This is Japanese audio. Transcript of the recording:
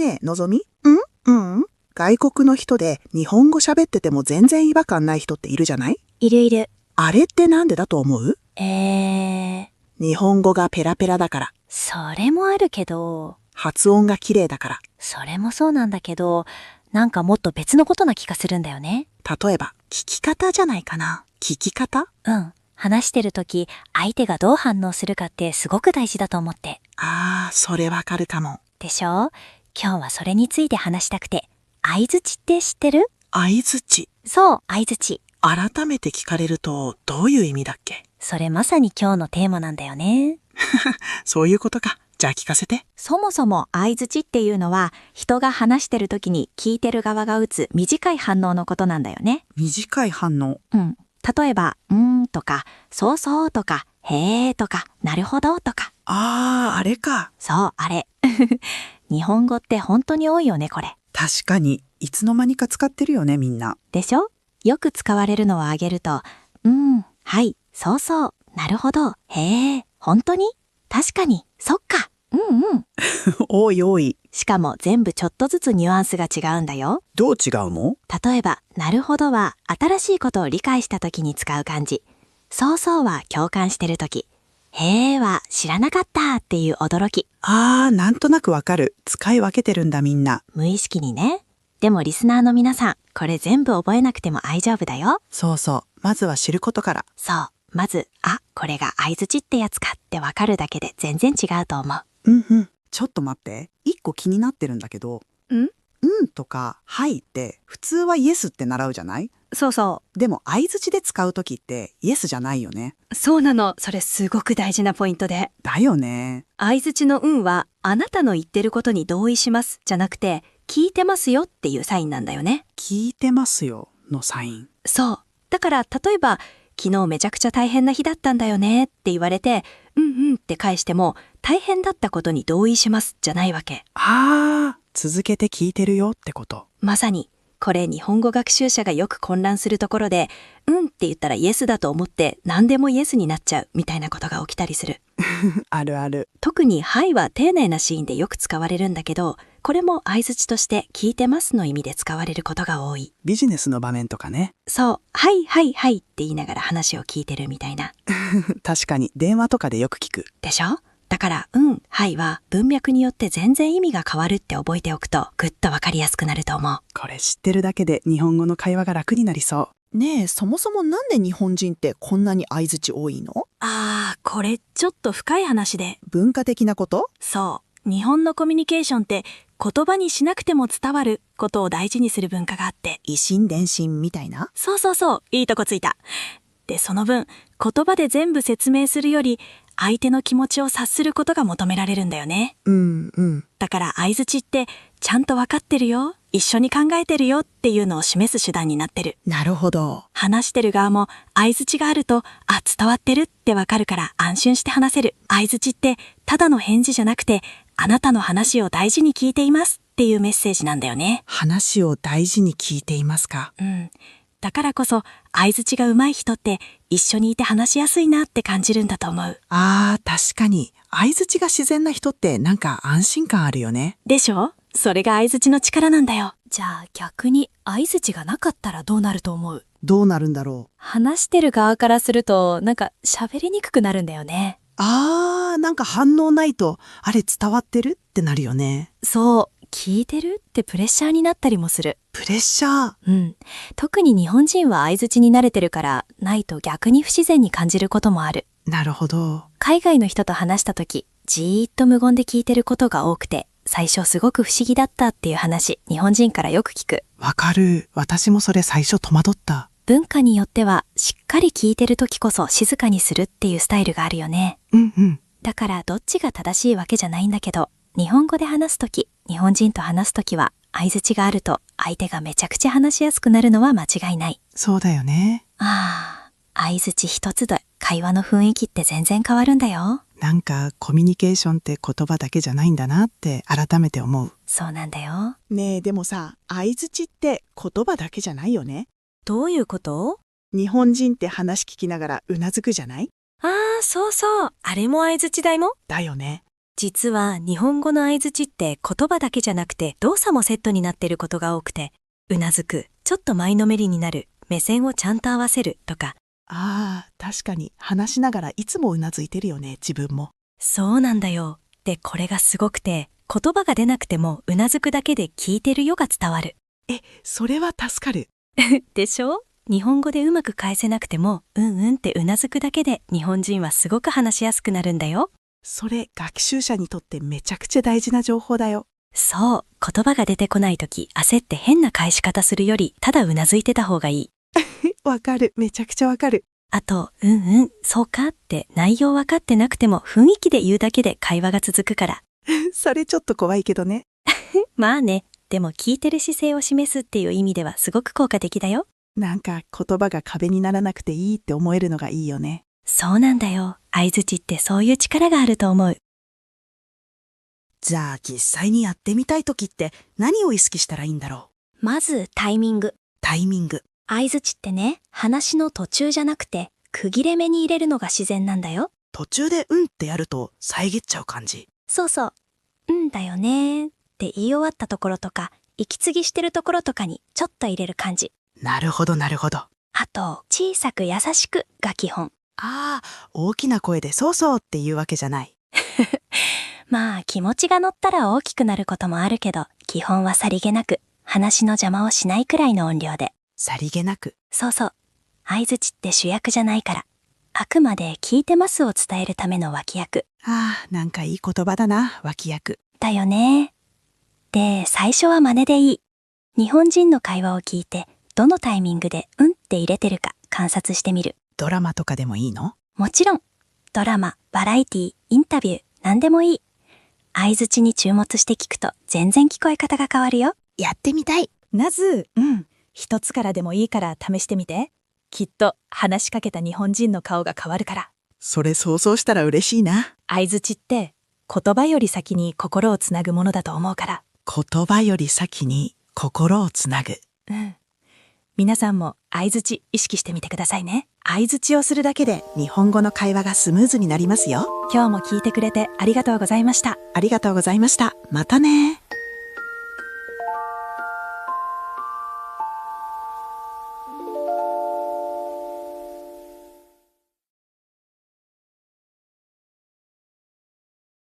ねえ、のぞみ？外国の人で日本語喋ってても全然違和感ない人っているじゃない？いるいる。あれってなんでだと思う？日本語がペラペラだから。それもあるけど、発音が綺麗だから。それもそうなんだけど、なんかもっと別のことな気がするんだよね。例えば、聞き方じゃないかな。聞き方？話してるとき、相手がどう反応するかってすごく大事だと思って。それわかるかも。でしょ？今日はそれについて話したくて。相づちって知ってる？相づち。そう、相づち。改めて聞かれるとどういう意味だっけ？それまさに今日のテーマなんだよね。そういうことか。じゃあ聞かせて。そもそも相づちっていうのは、人が話してる時に聞いてる側が打つ短い反応のことなんだよね。短い反応。例えば、とか、そうそうとか、へーとか、なるほどとか。あれか。そう、あれ。日本語って本当に多いよね、これ。確かに、いつの間にか使ってるよね、みんな。でしょ？よく使われるのを挙げると、はい、そうそう、なるほど、へー、本当に？確かに、そっか、多い。しかも全部ちょっとずつニュアンスが違うんだよ。どう違うの？例えば、なるほどは新しいことを理解した時に使う感じ。そうそうは共感してる時。へーは知らなかったっていう驚き。なんとなくわかる。使い分けてるんだみんな。無意識にね。でもリスナーの皆さん、これ全部覚えなくても大丈夫だよ。そうそう。まずは知ることから。そう。まず、これが相づちってやつかってわかるだけで全然違うと思う。ちょっと待って。一個気になってるんだけど。とか、はいって普通はイエスって習うじゃない？そうそでも相づちで使うときってイエスじゃないよね。そうなの。それすごく大事なポイントで。だよね。相づちのは、あなたの言ってることに同意しますじゃなくて、聞いてますよっていうサインなんだよね。聞いてますよのサイン。そう。だから例えば、昨日めちゃくちゃ大変な日だったんだよねって言われて、って返しても、大変だったことに同意しますじゃないわけ。続けて聞いてるよってこと。まさに、これ日本語学習者がよく混乱するところで、って言ったらイエスだと思って何でもイエスになっちゃうみたいなことが起きたりする。あるある。特にはいは丁寧なシーンでよく使われるんだけど、これも相づちとして聞いてますの意味で使われることが多い。ビジネスの場面とかね。そう、はいはいはいって言いながら話を聞いてるみたいな。確かに電話とかでよく聞く。でしょ？だからはいは文脈によって全然意味が変わるって覚えておくとぐっとわかりやすくなると思う。これ知ってるだけで日本語の会話が楽になりそう。ねえ、そもそもなんで日本人ってこんなに相づち多いの？これちょっと深い話で。文化的なこと？そう。日本のコミュニケーションって言葉にしなくても伝わることを大事にする文化があって。以心伝心みたいな？そう。いいとこついた。で、その分、言葉で全部説明するより、相手の気持ちを察することが求められるんだよね。だから相づちって、ちゃんとわかってるよ、一緒に考えてるよっていうのを示す手段になってる。なるほど。話してる側も相づちがあると、伝わってるってわかるから安心して話せる。相づちって、ただの返事じゃなくて、あなたの話を大事に聞いていますっていうメッセージなんだよね。話を大事に聞いていますか？だからこそ相づちが上手い人って一緒にいて話しやすいなって感じるんだと思う。確かに相づちが自然な人ってなんか安心感あるよね。でしょ？それが相づちの力なんだよ。じゃあ逆に相づちがなかったらどうなると思う？どうなるんだろう。話してる側からするとなんか喋りにくくなるんだよね。なんか反応ないとあれ伝わってるってなるよね。そう。聞いてるってプレッシャーになったりもする。プレッシャー？特に日本人は相づちに慣れてるからないと逆に不自然に感じることもある。なるほど。海外の人と話した時じーっと無言で聞いてることが多くて最初すごく不思議だったっていう話日本人からよく聞く。わかる。私もそれ最初戸惑った。文化によってはしっかり聞いてる時こそ静かにするっていうスタイルがあるよね。だからどっちが正しいわけじゃないんだけど日本語で話すとき、日本人と話すときは相づちがあると相手がめちゃくちゃ話しやすくなるのは間違いない。そうだよね。相づち一つで会話の雰囲気って全然変わるんだよ。なんかコミュニケーションって言葉だけじゃないんだなって改めて思う。そうなんだよ。ねえ、でもさ、相づちって言葉だけじゃないよね。どういうこと？日本人って話聞きながらうなずくじゃない？そう。あれも相づちだよ。だよね。実は日本語の相槌って言葉だけじゃなくて動作もセットになってることが多くて、うなずく、ちょっと前のめりになる、目線をちゃんと合わせるとか。ああ、確かに話しながらいつもうなずいてるよね、自分も。そうなんだよ。で、これがすごくて、言葉が出なくてもうなずくだけで聞いてるよが伝わる。それは助かる。でしょ？日本語でうまく返せなくても、うんうんってうなずくだけで日本人はすごく話しやすくなるんだよ。それ、学習者にとってめちゃくちゃ大事な情報だよ。そう、言葉が出てこないとき焦って変な返し方するより、ただうなずいてた方がいい。わかる、めちゃくちゃわかる。あと、うんうん、そうかって内容分かってなくても雰囲気で言うだけで会話が続くから。それちょっと怖いけどね。まあね、でも聞いてる姿勢を示すっていう意味ではすごく効果的だよ。なんか言葉が壁にならなくていいって思えるのがいいよね。そうなんだよ。相槌ってそういう力があると思う。じゃあ実際にやってみたい時って何を意識したらいいんだろまずタイミング。う。タイミング。相槌ってね、話の途中じゃなくて区切れ目に入れるのが自然なんだよ。途中でうんってやると遮っちゃう感じ。そうそう。うんだよねって言い終わったところとか、息継ぎしてるところとかにちょっと入れる感じ。なるほどなるほど。ああと、小さく優しくが基本。あ、大きな声でそうそうっていうわけじゃない。まあ気持ちが乗ったら大きくなることもあるけど、基本はさりげなく、話の邪魔をしないくらいの音量で。さりげなく。そうそう。相槌って主役じゃないから。あくまで聞いてますを伝えるための脇役。ああ、なんかいい言葉だな、脇役。だよね。で、最初は真似でいい。日本人の会話を聞いて、どのタイミングでうんって入れてるか観察してみる。ドラマとかでもいいの？もちろん。ドラマ、バラエティ、インタビュー、なんでもいい。相槌に注目して聞くと全然聞こえ方が変わるよ。やってみたい。まず、一つからでもいいから試してみて。きっと話しかけた日本人の顔が変わるから。それ想像したら嬉しいな。相槌って言葉より先に心をつなぐものだと思うから。言葉より先に心をつなぐ。皆さんも相槌意識してみてくださいね。相槌をするだけで日本語の会話がスムーズになりますよ。今日も聞いてくれてありがとうございました。ありがとうございました。またね。